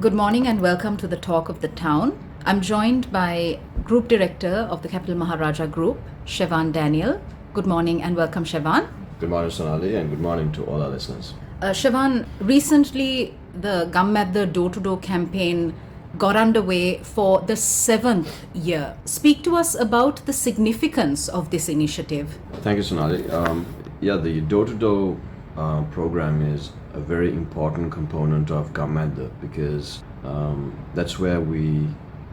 Good morning and welcome to the Talk of the Town. I'm joined by Group Director of the Capital Maharaja Group, Chevaan Daniel. Good morning and welcome, Chevaan. Good morning, Sonali, and good morning to all our listeners. Chevaan, recently the GAMMADDA door-to-door campaign got underway for the 7th year. Speak to us about the significance of this initiative. Thank you, Sonali. The door-to-door program is a very important component of GAMMADDA because that's where we,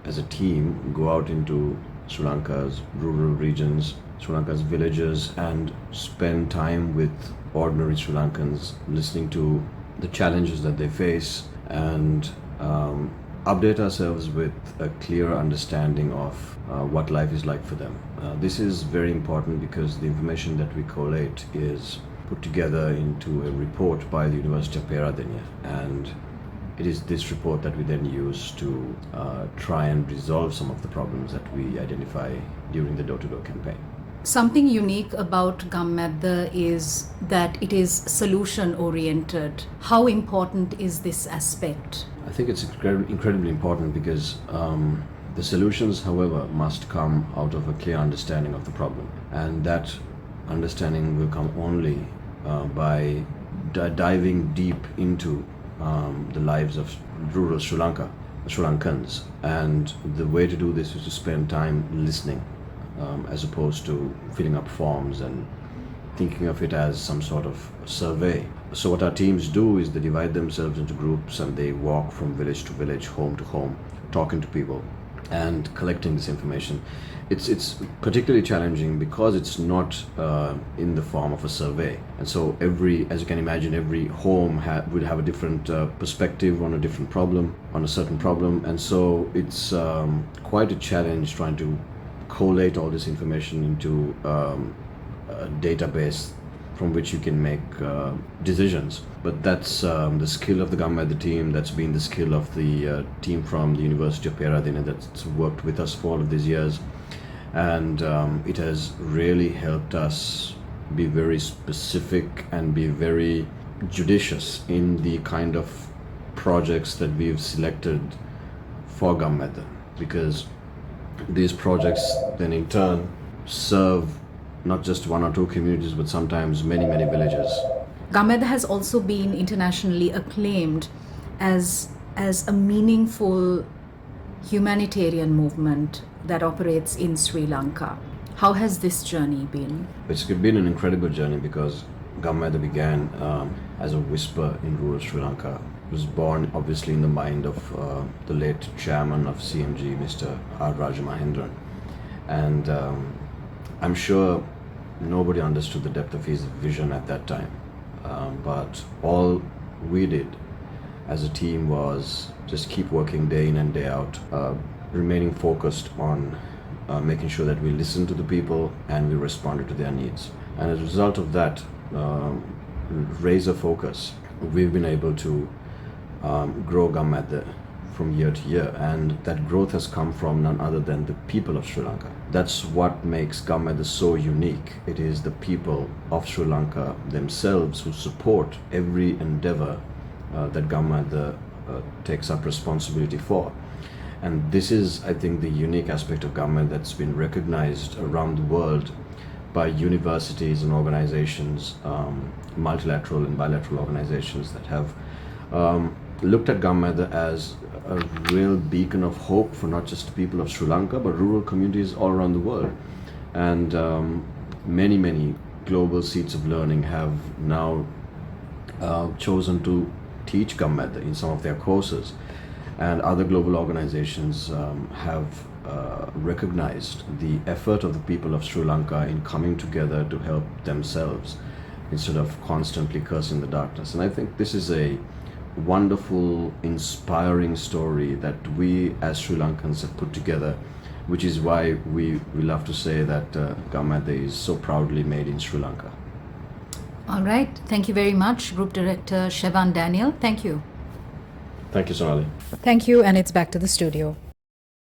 as a team, go out into Sri Lanka's rural regions, Sri Lanka's villages, and spend time with ordinary Sri Lankans, listening to the challenges that they face and update ourselves with a clear understanding of what life is like for them. This is very important because the information that we collate is put together into a report by the University of Peradeniya, and it is this report that we then use to try and resolve some of the problems that we identify during the door-to-door campaign. Something unique about GAMMADDA is that it is solution-oriented. How important is this aspect? I think it's incredibly important because the solutions, however, must come out of a clear understanding of the problem, and that understanding will come only by diving deep into the lives of rural Sri Lankans. And the way to do this is to spend time listening as opposed to filling up forms and thinking of it as some sort of survey. So what our teams do is they divide themselves into groups and they walk from village to village, home to home, talking to people and collecting this information. It's particularly challenging because it's not in the form of a survey, and so as you can imagine, every home would have a different perspective on a certain problem, and so it's quite a challenge trying to collate all this information into a database from which you can make decisions. But that's the skill of the GAMMADDA team. That's been the skill of the team from the University of Peradeniya that's worked with us for all of these years. And it has really helped us be very specific and be very judicious in the kind of projects that we've selected for GAMMADDA, because these projects then in turn serve not just one or two communities, but sometimes many, many villages. GAMMADDA has also been internationally acclaimed as a meaningful humanitarian movement that operates in Sri Lanka. How has this journey been? It's been an incredible journey because GAMMADDA began as a whisper in rural Sri Lanka. It was born obviously in the mind of the late chairman of CMG, Mr. R. Rajamahendran. And I'm sure nobody understood the depth of his vision at that time. But all we did as a team was just keep working day in and day out, remaining focused on making sure that we listened to the people and we responded to their needs. And as a result of that razor focus, we've been able to grow GAMMADDA from year to year, and that growth has come from none other than the people of Sri Lanka. That's what makes GAMMADDA so unique. It is the people of Sri Lanka themselves who support every endeavor that GAMMADDA takes up responsibility for. And this is, I think, the unique aspect of GAMMADDA that's been recognized around the world by universities and organizations, multilateral and bilateral organizations that have looked at GAMMADDA as a real beacon of hope for not just the people of Sri Lanka, but rural communities all around the world. And many, many global seats of learning have now chosen to teach GAMMADDA in some of their courses. And other global organizations have recognized the effort of the people of Sri Lanka in coming together to help themselves instead of constantly cursing the darkness. And I think this is a wonderful, inspiring story that we as Sri Lankans have put together, which is why we love to say that GAMMADDA is so proudly made in Sri Lanka. All right. Thank you very much, Group Director Chevaan Daniel. Thank you. Thank you, Sonali. Thank you, and it's back to the studio.